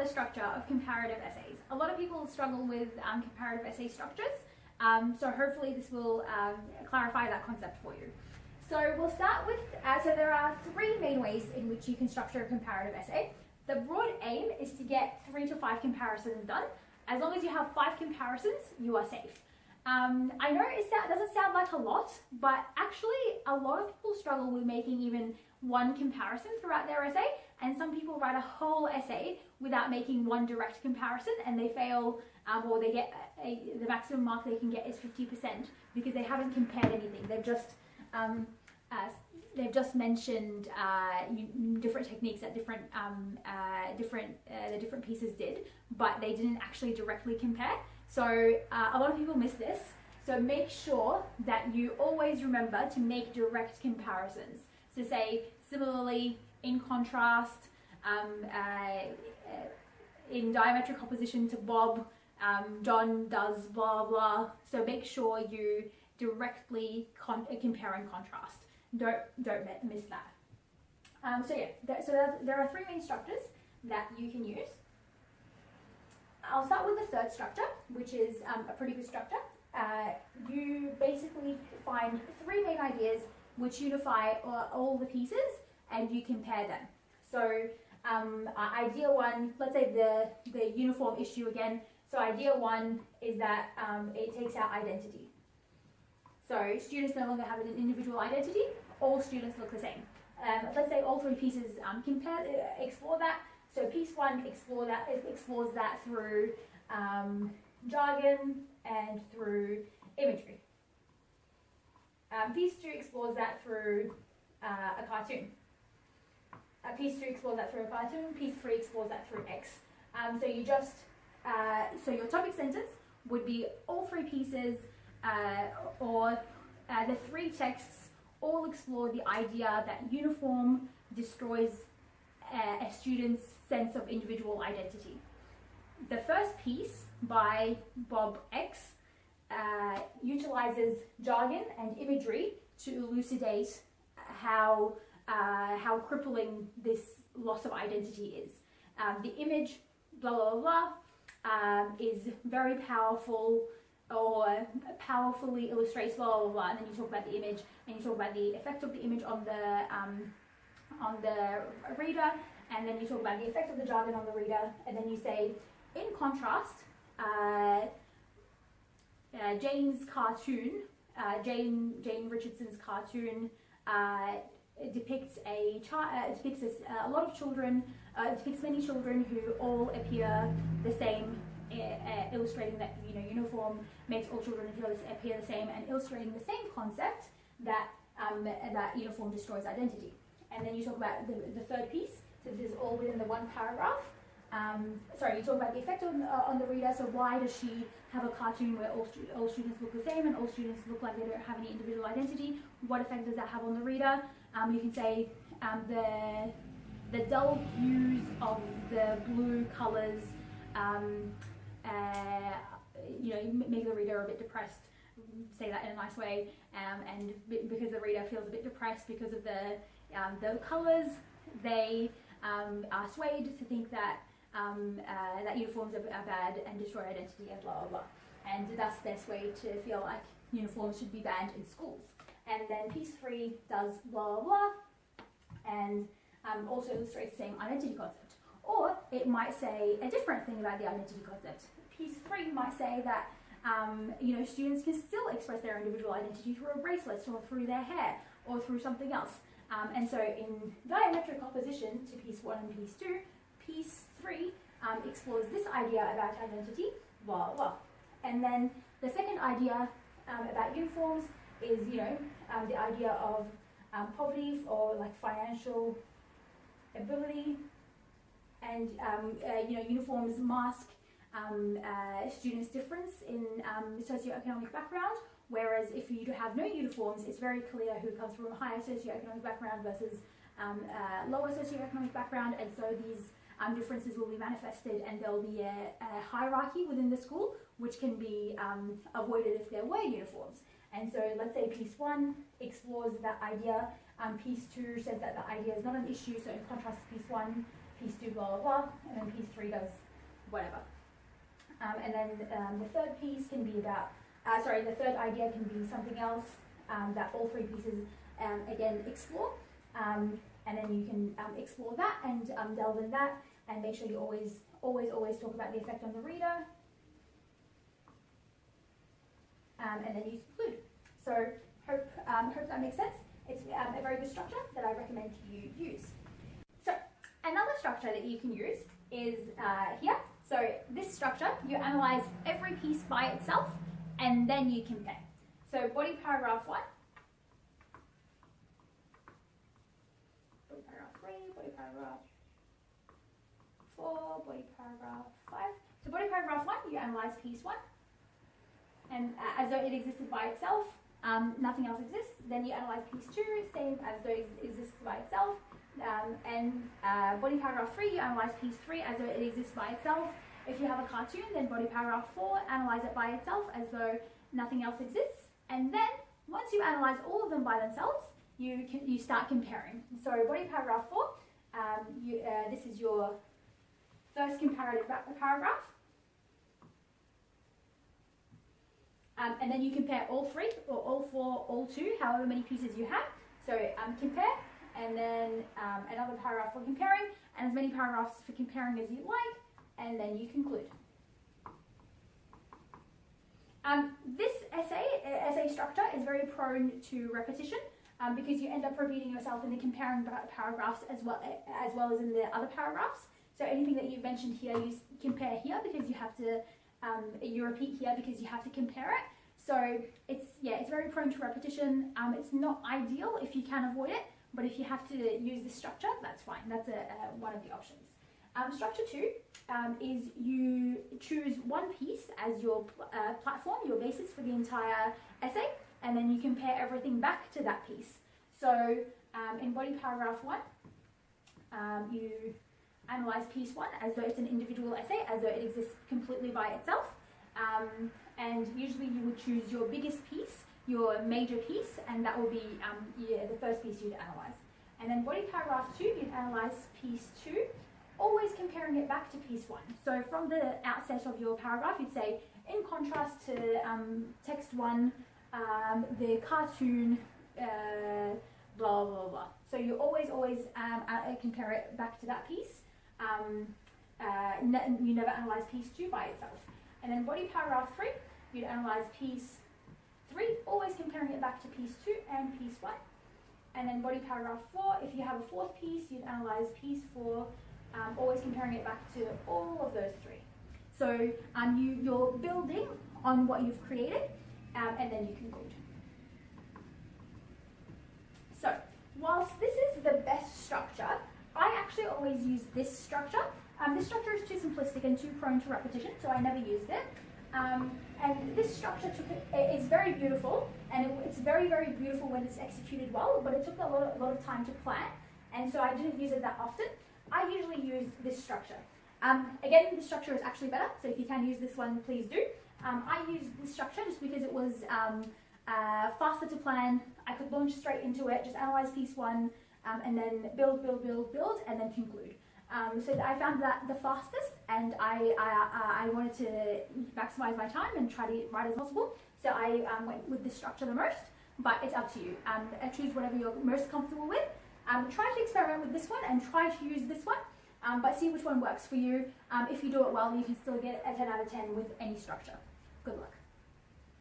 the structure of comparative essays. A lot of people struggle with comparative essay structures, so hopefully this will clarify that concept for you. So we'll start with, so there are 3 main ways in which you can structure a comparative essay. The broad aim is to get 3 to 5 comparisons done. As long as you have 5 comparisons, you are safe. I know it doesn't sound like a lot, but actually a lot of people struggle with making even 1 comparison throughout their essay, and some people write a whole essay without making 1 direct comparison, and they fail, or they get the maximum mark they can get is 50% because they haven't compared anything. They've just mentioned different techniques that the different pieces did, but they didn't actually directly compare. So a lot of people miss this. So make sure that you always remember to make direct comparisons. So say similarly, in contrast, in diametric opposition to Bob, John does blah blah. So make sure you directly compare and contrast. Don't miss that. So yeah, there are 3 main structures that you can use. I'll start with the third structure, which is a pretty good structure. You basically find 3 main ideas which unify all the pieces, and you compare them. So idea 1, let's say the uniform issue again. So idea 1 is that it takes out identity. So students no longer have an individual identity. All students look the same. Let's say all 3 pieces explore that. So piece 1 explores that through jargon and through imagery. Piece 2 explores that through a cartoon. Piece 2 explores that through a cartoon. Piece 3 explores that through X. So you just so your topic sentence would be all 3 pieces, or the 3 texts all explore the idea that uniform destroys a student's sense of individual identity. The first piece by Bob X utilizes jargon and imagery to elucidate how crippling this loss of identity is. The image, blah blah blah, is very powerful, or powerfully illustrates blah blah blah, and then you talk about the image, and you talk about the effect of the image on the reader, and then you talk about the effect of the jargon on the reader, and then you say, in contrast, Jane's cartoon, Jane Richardson's cartoon depicts a lot of children, depicts many children who all appear the same, illustrating that uniform makes all children appear the same, and illustrating the same concept that that uniform destroys identity. And then you talk about the third piece. So this is all within the 1 paragraph. You talk about the effect on the reader. So why does she have a cartoon where all students look the same and all students look like they don't have any individual identity? What effect does that have on the reader? You can say the dull hues of the blue colors, make the reader a bit depressed. Say that in a nice way, and because the reader feels a bit depressed because of the colors, they are swayed to think that that uniforms are bad and destroy identity and blah blah blah, and that's their sway to feel like uniforms should be banned in schools. And then piece 3 does blah blah blah, and also illustrates the same identity concept. Or it might say a different thing about the identity concept. Piece 3 might say that students can still express their individual identity through a bracelet, or through their hair, or through something else. And so in diametric opposition to piece 1 and piece 2, piece 3 explores this idea about identity, blah blah. And then the second idea about uniforms is the idea of poverty, or like financial ability, and uniforms mask students' difference in socioeconomic background, whereas if you have no uniforms, it's very clear who comes from a higher socioeconomic background versus lower socioeconomic background, and so these differences will be manifested, and there will be a hierarchy within the school, which can be avoided if there were uniforms. And so let's say piece 1 explores that idea, piece 2 says that the idea is not an issue, so in contrast to piece 1, piece 2 blah blah blah, and then piece 3 does whatever. And then the third piece can be about, the third idea can be something else that all 3 pieces again explore. And then you can explore that and delve in that, and make sure you always talk about the effect on the reader. And then you conclude. So hope that makes sense. It's a very good structure that I recommend you use. So another structure that you can use is here. So this structure, you analyze every piece by itself and then you compare. So body paragraph 1, body paragraph 3, body paragraph 4, body paragraph 5. So body paragraph 1, you analyze piece 1, and as though it existed by itself, nothing else exists. Then you analyze piece 2, same as though it exists by itself. Body paragraph 3, you analyze piece 3 as though it exists by itself. If you have a cartoon, then body paragraph 4, analyze it by itself as though nothing else exists. And then once you analyze all of them by themselves, you start comparing. So body paragraph 4, this is your first comparative paragraph. And then you compare all 3, or all 4, all 2, however many pieces you have. So compare, and then another paragraph for comparing, and as many paragraphs for comparing as you like, and then you conclude. This essay structure is very prone to repetition because you end up repeating yourself in the comparing paragraphs as well as in the other paragraphs. So anything that you've mentioned here, you compare here because you have to, you repeat here because you have to compare it. So it's very prone to repetition. It's not ideal if you can avoid it, but if you have to use this structure, that's fine. That's one of the options. Structure 2 is you choose one piece as your platform, your basis for the entire essay, and then you compare everything back to that piece. So in body paragraph 1, you analyze piece 1 as though it's an individual essay, as though it exists completely by itself. And usually you would choose your biggest piece, your major piece, and that will be the first piece you'd analyze. And then body paragraph 2, you'd analyze piece 2, always comparing it back to piece 1. So from the outset of your paragraph, you'd say, in contrast to text 1, the cartoon, blah, blah, blah. So you always compare it back to that piece. You never analyze piece 2 by itself. And then body paragraph 3, you'd analyze piece 3, always comparing it back to piece 2 and piece 1. And then body paragraph 4, if you have a fourth piece, you'd analyze piece 4, always comparing it back to all of those 3. So you're building on what you've created, and then you conclude. So whilst this is the best structure, I actually always use this structure. This structure is too simplistic and too prone to repetition, so I never used it. And this structure is very beautiful, and it's very, very beautiful when it's executed well, but it took a lot of time to plan, and so I didn't use it that often. I usually use this structure. Again, this structure is actually better, so if you can use this one, please do. I used this structure just because it was faster to plan. I could launch straight into it, just analyze piece 1, and then build, and then conclude. So I found that the fastest, and I wanted to maximize my time and try to write as possible. So I went with this structure the most, but it's up to you. Choose whatever you're most comfortable with. Try to experiment with this one and try to use this one, but see which one works for you. If you do it well, you can still get a 10 out of 10 with any structure. Good luck.